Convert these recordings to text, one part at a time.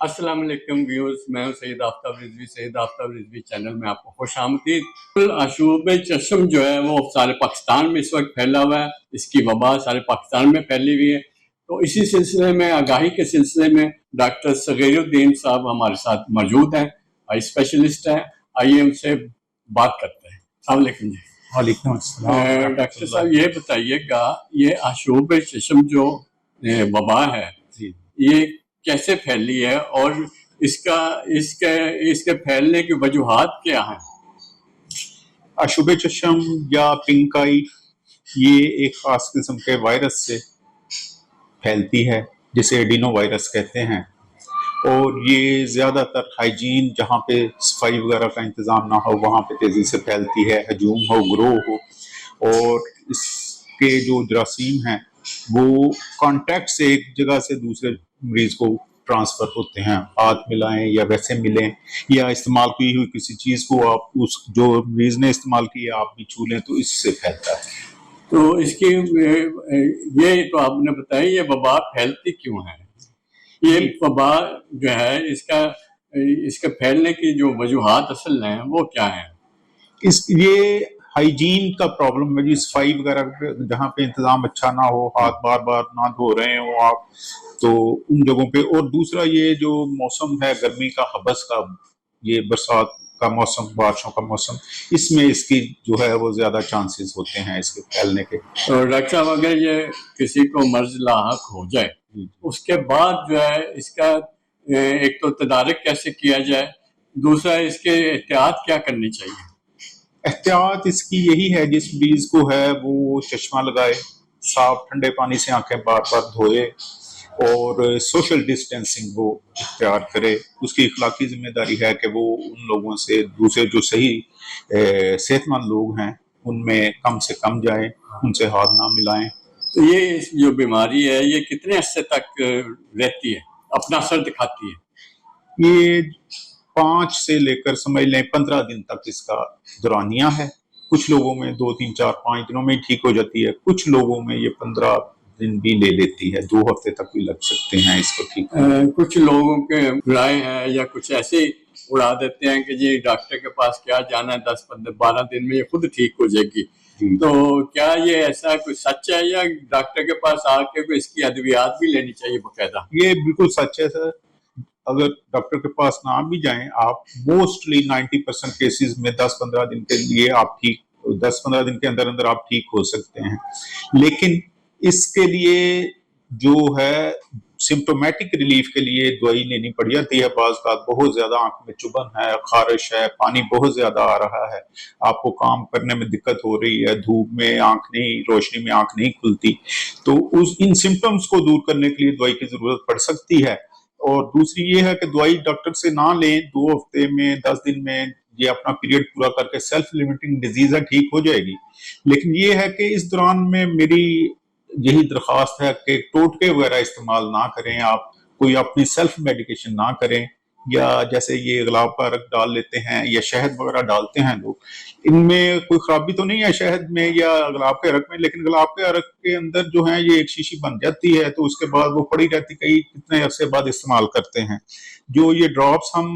अस्सलाम वालेकुम व्यूअर्स, मैं हूं सैयद आफ्ताब रिजवी। सैयद आफ्ताब रिजवी चैनल में आपको खुश आमदीद। आशूब चशम जो है वो सारे पाकिस्तान में इस वक्त फैला हुआ है। इसकी वबा सारे पाकिस्तान में फैली हुई है। तो इसी सिलसिले में, आगाही के सिलसिले में डॉक्टर सगीरुद्दीन साहब हमारे साथ मौजूद हैं, आई स्पेशलिस्ट हैं। आइए उनसे बात करते हैं। अस्सलाम वालेकुम जी। वालेकुम अस्सलाम। डॉक्टर साहब ये बताइएगा, ये आशूब चशम जो वबा है ये कैसे फैली है और इसका इसके इसके फैलने की वजूहात क्या हैं? आशुब चशम या पिंक आई ये एक खास किस्म के वायरस से फैलती है जिसे एडिनो वायरस कहते हैं। और ये ज़्यादातर हाइजीन, जहाँ पे सफाई वगैरह का इंतज़ाम ना हो, वहाँ पे तेज़ी से फैलती है। हजूम हो, ग्रो हो, और इसके जो जरासीम हैं वो कांटेक्ट से एक जगह से दूसरे मरीज को ट्रांसफ़र होते हैं। हाथ मिलाएं या वैसे मिलें या इस्तेमाल की हुई किसी चीज़ को आप उस जो मरीज ने इस्तेमाल किया आप भी छू लें तो इससे फैलता है। तो इसकी ये तो आपने बताया, ये वबा फैलती क्यों है? ये वबा जो है इसके फैलने की जो वजूहात असल हैं वो क्या है? ये हाइजीन का प्रॉब्लम है जी। सफाई वगैरह जहाँ पे इंतजाम अच्छा ना हो, हाथ बार बार ना धो रहे हो आप, तो उन जगहों पे। और दूसरा ये जो मौसम है गर्मी का, हबस का, ये बरसात का मौसम, बारिशों का मौसम, इसमें इसकी जो है वो ज्यादा चांसेस होते हैं इसके फैलने के। तो डॉक्टर साहब, अगर ये किसी को मर्ज लाहक हो जाए उसके बाद जो है इसका एक तो तदारक कैसे किया जाए, दूसरा इसके एहतियात क्या करनी चाहिए? एहतियात इसकी यही है, जिस मरीज को है वो चश्मा लगाए, साफ ठंडे पानी से आंखें बार बार धोए और सोशल डिस्टेंसिंग वो इख्तियार करे। उसकी इखलाकी जिम्मेदारी है कि वो उन लोगों से, दूसरे जो सही सेहतमंद लोग हैं उनमें कम से कम जाए, उनसे हाथ ना मिलाएं। तो ये जो बीमारी है ये कितने अरसे तक रहती है, अपना असर दिखाती है? ये 5 से लेकर समझ लें 15 दिन तक इसका दौरानिया है। कुछ लोगों में 2, 3, 4, 5 दिनों में ठीक हो जाती है, कुछ लोगों में ये 15 दिन भी ले लेती है, 2 हफ्ते तक भी लग सकते हैं इसको ठीक। कुछ लोगों के राय है या कुछ ऐसे उड़ा देते हैं कि जी डॉक्टर के पास क्या जाना है, 10, 15, 12 दिन में ये खुद ठीक हो जाएगी। तो क्या ये ऐसा कुछ सच है या डॉक्टर के पास आके कोई इसकी अद्वियात भी लेनी चाहिए बकायदा? ये बिल्कुल सच है सर। अगर डॉक्टर के पास ना भी जाएं आप, मोस्टली 90% केसेस में 10-15 दिन के लिए आप ठीक, 10-15 दिन के अंदर अंदर आप ठीक हो सकते हैं। लेकिन इसके लिए जो है सिम्टोमेटिक रिलीफ के लिए दवाई लेनी पड़ जाती है। बाज़ बहुत ज्यादा आंख में चुभन है, खारिश है, पानी बहुत ज्यादा आ रहा है, आपको काम करने में दिक्कत हो रही है, धूप में आंख नहीं, रोशनी में आंख नहीं खुलती, तो उस इन सिम्टम्स को दूर करने के लिए दवाई की जरूरत पड़ सकती है। और दूसरी ये है कि दवाई डॉक्टर से ना लें, 2 हफ्ते में, 10 दिन में ये अपना पीरियड पूरा करके, सेल्फ लिमिटिंग डिजीज है, ठीक हो जाएगी। लेकिन ये है कि इस दौरान में मेरी यही दरख्वास्त है कि टोटके वगैरह इस्तेमाल ना करें, आप कोई अपनी सेल्फ मेडिकेशन ना करें, या जैसे ये गुलाब का अरक डाल लेते हैं या शहद वगैरह डालते हैं लोग, इनमें कोई खराबी तो नहीं है शहद में या गुलाब के अरक में, लेकिन गुलाब के अरक के अंदर जो है ये एक शीशी बन जाती है, तो उसके बाद वो पड़ी रहती, कई कितने अरसे बाद इस्तेमाल करते हैं। जो ये ड्रॉप्स हम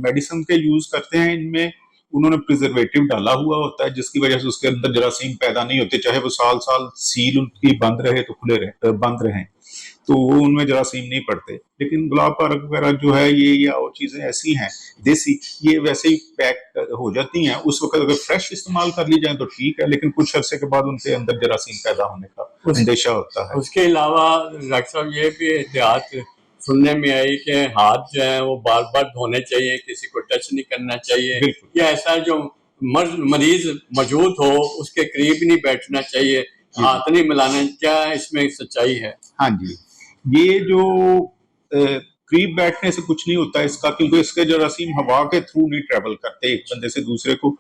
मेडिसिन के यूज करते हैं, इनमें उन्होंने प्रिजर्वेटिव डाला हुआ होता है, जिसकी वजह से उसके अंदर जरासीम पैदा नहीं होते, चाहे वो साल साल सील उनकी बंद रहे तो खुले रहे, बंद रहे, तो वो उनमें जरासीम नहीं पड़ते। लेकिन गुलाब का रंग वगैरह जो है ये या और चीजें ऐसी हैं देसी, ये वैसे ही पैक हो जाती हैं। उस वक्त अगर फ्रेश इस्तेमाल कर ली जाए तो ठीक है, लेकिन कुछ अरसे के बाद उनके अंदर जरासीम पैदा होने का अंदेशा होता है। उसके अलावा डॉक्टर साहब ये भी एहतियात सुनने में आई कि हाथ जो है वो बार बार धोने चाहिए, किसी को टच नहीं करना चाहिए, या ऐसा जो मरीज मौजूद हो उसके करीब नहीं बैठना चाहिए, हाथ नहीं मिलाना, क्या इसमें सच्चाई है? हाँ जी, ये जो करीब बैठने से कुछ नहीं होता इसका, क्योंकि इसके जरासीम हवा के थ्रू नहीं ट्रेवल करते एक बंदे से दूसरे को।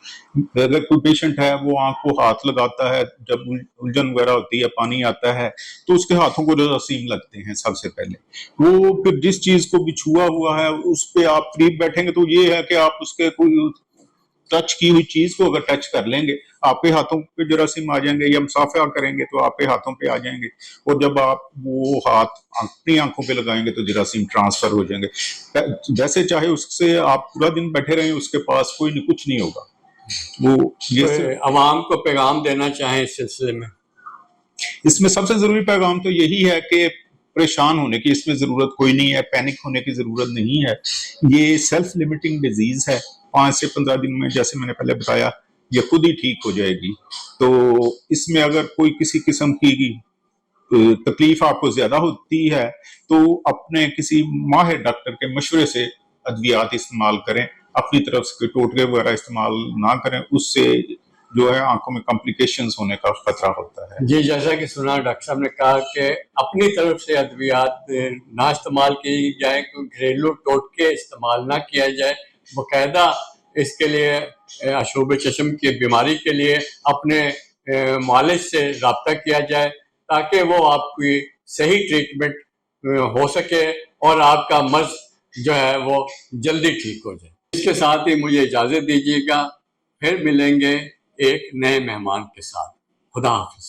अगर कोई पेशेंट है वो आंख को हाथ लगाता है, जब उलझन वगैरह होती है, पानी आता है, तो उसके हाथों को जरासीम लगते हैं सबसे पहले। वो फिर जिस चीज को भी छुआ हुआ है उस पर आप करीब बैठेंगे तो ये है कि आप उसके कोई टच की हुई चीज को अगर टच कर लेंगे, आपके हाथों पे जरासीम आ जाएंगे, या मुसाफा करेंगे तो आपके हाथों पे आ जाएंगे, और जब आप वो हाथ अपनी आंखों पे लगाएंगे तो जरासीम ट्रांसफर हो जाएंगे। जैसे चाहे उससे आप पूरा दिन बैठे रहें, उसके पास कोई नहीं, कुछ नहीं होगा। वो ये तो अवाम को पैगाम देना चाहें इस सिलसिले में? इसमें सबसे जरूरी पैगाम तो यही है कि परेशान होने की इसमें जरूरत कोई नहीं है, पैनिक होने की जरूरत नहीं है। ये सेल्फ लिमिटिंग डिजीज है, 5 से 15 दिन में, जैसे मैंने पहले बताया, ये खुद ही ठीक हो जाएगी। तो इसमें अगर कोई किसी किस्म की तकलीफ आपको ज्यादा होती है तो अपने किसी माहिर डॉक्टर के मशवरे से अद्वियात इस्तेमाल करें, अपनी तरफ से कोई टोटके वगैरह इस्तेमाल ना करें, उससे जो है आंखों में कॉम्प्लिकेशंस होने का खतरा होता है। जी, जैसा कि सुना डॉक्टर साहब ने कहा कि अपनी तरफ से अद्वियात ना इस्तेमाल की जाए, कोई घरेलू टोटके इस्तेमाल ना किया जाए, बाकायदा इसके लिए अशूब चश्म की बीमारी के लिए अपने मालिज से रब्ता किया जाए ताकि वो आपकी सही ट्रीटमेंट हो सके और आपका मर्ज जो है वो जल्दी ठीक हो जाए। इसके साथ ही मुझे इजाज़त दीजिएगा, फिर मिलेंगे एक नए मेहमान के साथ। खुदा हाफिज।